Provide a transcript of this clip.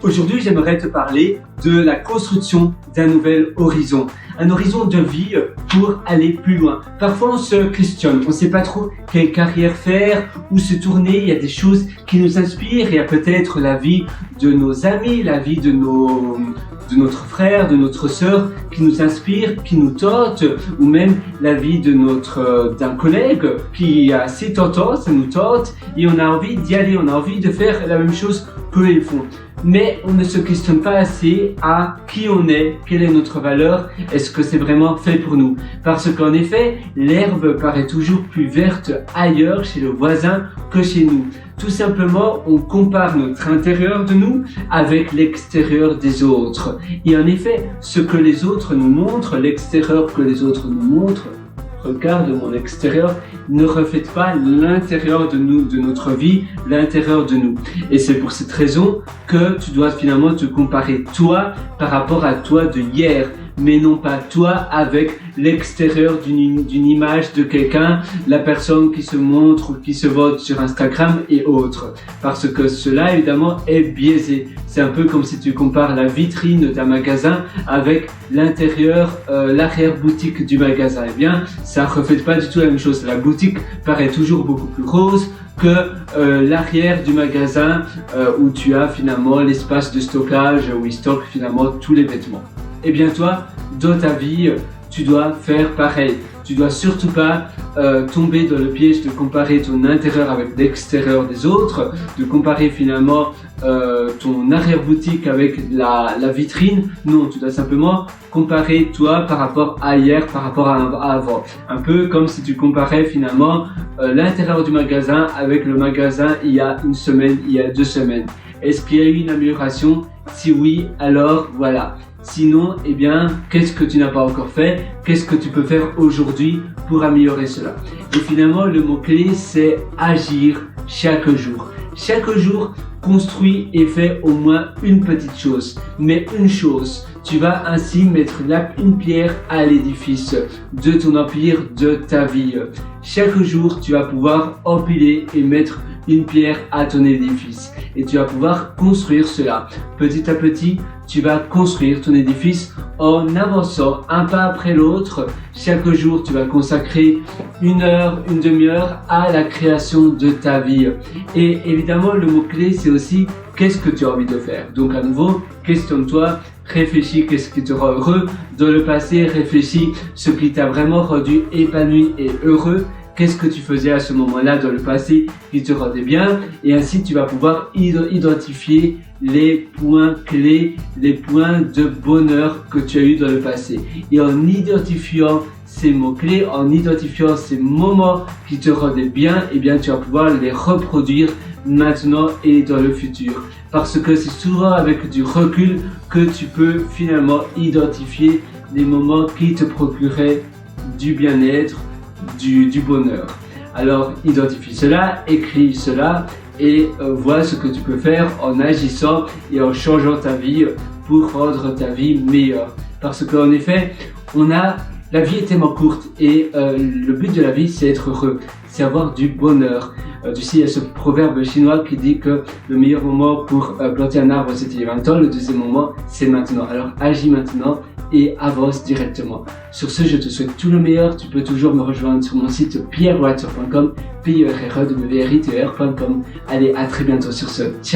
Aujourd'hui, j'aimerais te parler de la construction d'un nouvel horizon. Un horizon de vie pour aller plus loin. Parfois, on se questionne, on ne sait pas trop quelle carrière faire, où se tourner. Il y a des choses qui nous inspirent. Il y a peut-être la vie de nos amis, la vie de notre frère, de notre sœur qui nous inspire, qui nous tente, ou même la vie d'un collègue qui est assez tentant, ça nous tente et on a envie d'y aller, on a envie de faire la même chose qu'eux ils font. Mais on ne se questionne pas assez à qui on est, quelle est notre valeur, est-ce que c'est vraiment fait pour nous? Parce qu'en effet, l'herbe paraît toujours plus verte ailleurs, chez le voisin, que chez nous. Tout simplement, on compare notre intérieur de nous avec l'extérieur des autres. Et en effet, ce que les autres nous montrent, l'extérieur que les autres nous montrent, regarde mon extérieur, ne reflète pas l'intérieur de nous, de notre vie, l'intérieur de nous. Et c'est pour cette raison que tu dois finalement te comparer toi par rapport à toi de hier, mais non pas toi avec l'extérieur d'une image de quelqu'un, la personne qui se montre ou qui se vote sur Instagram et autres. Parce que cela, évidemment, est biaisé. C'est un peu comme si tu compares la vitrine d'un magasin avec l'intérieur, l'arrière-boutique du magasin. Eh bien, ça reflète pas du tout la même chose. La boutique paraît toujours beaucoup plus rose que l'arrière du magasin où tu as finalement l'espace de stockage où ils stockent finalement tous les vêtements. Eh bien toi, dans ta vie, tu dois faire pareil. Tu dois surtout pas tomber dans le piège de comparer ton intérieur avec l'extérieur des autres, de comparer finalement ton arrière-boutique avec la vitrine. Non, tu dois simplement comparer toi par rapport à hier, par rapport à avant. Un peu comme si tu comparais finalement l'intérieur du magasin avec le magasin il y a une semaine, il y a 2 semaines. Est-ce qu'il y a eu une amélioration? Si oui, alors voilà. Sinon, eh bien, qu'est-ce que tu n'as pas encore fait? Qu'est-ce que tu peux faire aujourd'hui pour améliorer cela? Et finalement, le mot-clé, c'est agir chaque jour. Chaque jour, construis et fais au moins une petite chose. Mais une chose, tu vas ainsi mettre une pierre à l'édifice de ton empire, de ta vie. Chaque jour, tu vas pouvoir empiler et mettre une pierre à ton édifice. Et tu vas pouvoir construire cela. Petit à petit, tu vas construire ton édifice en avançant un pas après l'autre. Chaque jour, tu vas consacrer 1 heure, une demi-heure à la création de ta vie. Et évidemment, le mot-clé, c'est aussi qu'est-ce que tu as envie de faire. Donc à nouveau, questionne-toi, réfléchis qu'est-ce qui te rend heureux. Dans le passé, réfléchis ce qui t'a vraiment rendu épanoui et heureux. Qu'est-ce que tu faisais à ce moment-là dans le passé qui te rendait bien? Et ainsi, tu vas pouvoir identifier les points clés, les points de bonheur que tu as eu dans le passé. Et en identifiant ces mots-clés, en identifiant ces moments qui te rendaient bien, eh bien, tu vas pouvoir les reproduire maintenant et dans le futur. Parce que c'est souvent avec du recul que tu peux finalement identifier les moments qui te procuraient du bien-être, du bonheur. Alors identifie cela, écris cela et vois ce que tu peux faire en agissant et en changeant ta vie pour rendre ta vie meilleure. Parce qu'en effet, la vie est tellement courte et le but de la vie c'est être heureux, c'est avoir du bonheur. Tu sais, il y a ce proverbe chinois qui dit que le meilleur moment pour planter un arbre c'était il y a 20 ans, le deuxième moment c'est maintenant. Alors agis maintenant et avance directement. Sur ce, je te souhaite tout le meilleur. Tu peux toujours me rejoindre sur mon site pierrewriter.com, pierrewriter.com. Allez, à très bientôt sur ce. Ciao.